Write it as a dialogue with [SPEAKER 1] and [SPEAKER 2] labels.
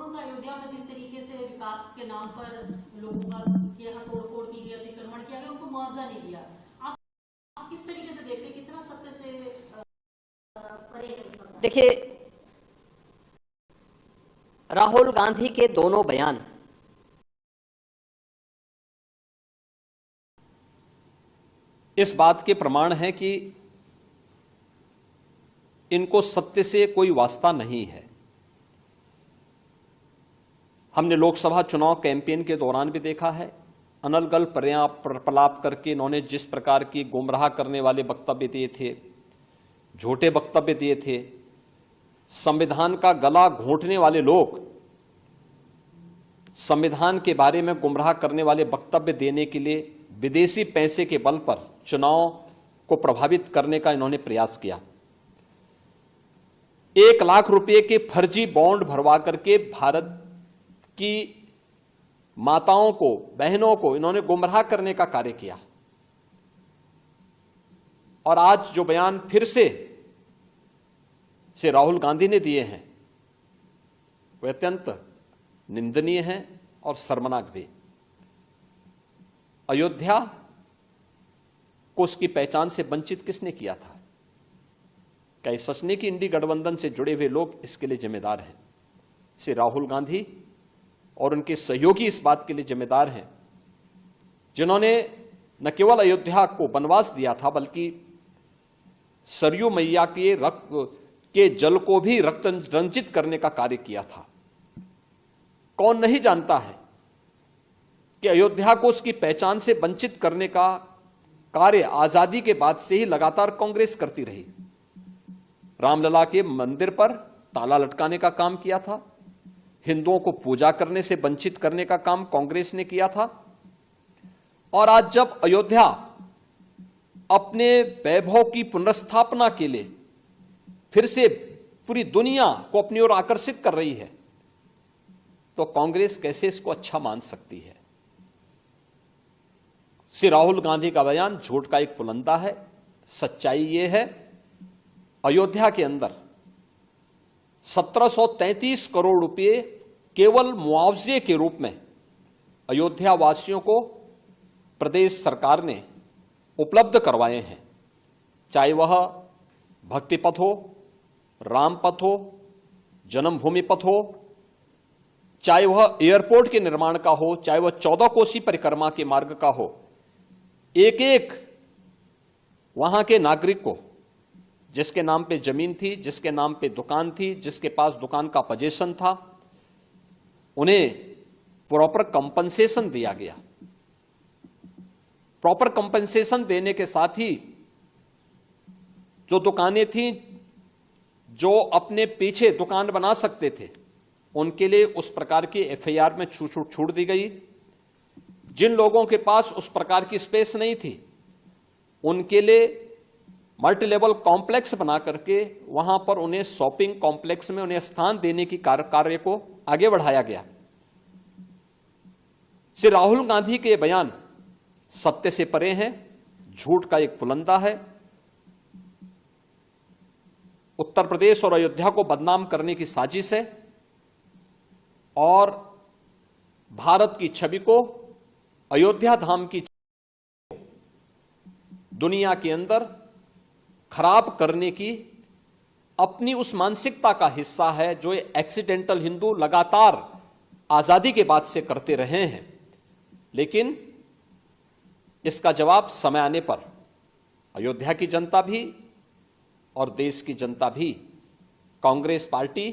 [SPEAKER 1] उनका अयोध्या में जिस तरीके से विकास के नाम पर लोगों का यहाँ तोड़फोड़ की गई, अतिक्रमण किया गया, उनको मुआवजा नहीं दिया। आप किस तरीके से देखते हैं, कितना सत्य से परे?
[SPEAKER 2] देखिए, राहुल गांधी के दोनों बयान
[SPEAKER 3] इस बात के प्रमाण है कि इनको सत्य से कोई वास्ता नहीं है। हमने लोकसभा चुनाव कैंपेन के दौरान भी देखा है, अनर्गल प्रलाप करके इन्होंने जिस प्रकार की गुमराह करने वाले वक्तव्य दिए थे, झूठे वक्तव्य दिए थे, संविधान का गला घोंटने वाले लोग संविधान के बारे में गुमराह करने वाले वक्तव्य देने के लिए विदेशी पैसे के बल पर चुनाव को प्रभावित करने का इन्होंने प्रयास किया। 1 लाख रुपए के फर्जी बॉन्ड भरवा करके भारत की माताओं को, बहनों को इन्होंने गुमराह करने का कार्य किया। और आज जो बयान फिर से राहुल गांधी ने दिए हैं वे अत्यंत निंदनीय हैं और शर्मनाक भी। अयोध्या को उसकी पहचान से वंचित किसने किया था? क्या ये सच नहीं कि इंडी गठबंधन से जुड़े हुए लोग इसके लिए जिम्मेदार हैं? श्री राहुल गांधी और उनके सहयोगी इस बात के लिए जिम्मेदार हैं जिन्होंने न केवल अयोध्या को वनवास दिया था, बल्कि सरयू मैया के रक्त के जल को भी रक्त रंजित करने का कार्य किया था। कौन नहीं जानता है कि अयोध्या को उसकी पहचान से वंचित करने का कार्य आजादी के बाद से ही लगातार कांग्रेस करती रही। रामलला के मंदिर पर ताला लटकाने का काम किया था, हिंदुओं को पूजा करने से वंचित करने का काम कांग्रेस ने किया था। और आज जब अयोध्या अपने वैभव की पुनर्स्थापना के लिए फिर से पूरी दुनिया को अपनी ओर आकर्षित कर रही है, तो कांग्रेस कैसे इसको अच्छा मान सकती है? श्री राहुल गांधी का बयान झूठ का एक पुलंदा है। सच्चाई यह है, अयोध्या के अंदर 1733 करोड़ रुपए केवल मुआवजे के रूप में अयोध्या वासियों को प्रदेश सरकार ने उपलब्ध करवाए हैं। चाहे वह भक्ति पथ हो, राम पथ हो, जन्मभूमि पथ हो, चाहे वह एयरपोर्ट के निर्माण का हो, चाहे वह 14 कोसी परिक्रमा के मार्ग का हो, एक एक वहां के नागरिक को, जिसके नाम पे जमीन थी, जिसके नाम पे दुकान थी, जिसके पास दुकान का पोजीशन था, उन्हें प्रॉपर कंपनसेशन दिया गया। प्रॉपर कंपनसेशन देने के साथ ही जो दुकानें थीं, जो अपने पीछे दुकान बना सकते थे, उनके लिए उस प्रकार की एफआईआर में छूट दी गई। जिन लोगों के पास उस प्रकार की स्पेस नहीं थी, उनके लिए मल्टी लेवल कॉम्प्लेक्स बना करके वहां पर उन्हें शॉपिंग कॉम्प्लेक्स में उन्हें स्थान देने की कार्य को आगे बढ़ाया गया। श्री राहुल गांधी के बयान सत्य से परे हैं, झूठ का एक पुलंदा है। उत्तर प्रदेश और अयोध्या को बदनाम करने की साजिश है और भारत की छवि को, अयोध्या धाम की दुनिया के अंदर खराब करने की अपनी उस मानसिकता का हिस्सा है जो एक्सीडेंटल हिंदू लगातार आजादी के बाद से करते रहे हैं। लेकिन इसका जवाब समय आने पर अयोध्या की जनता भी और देश की जनता भी कांग्रेस पार्टी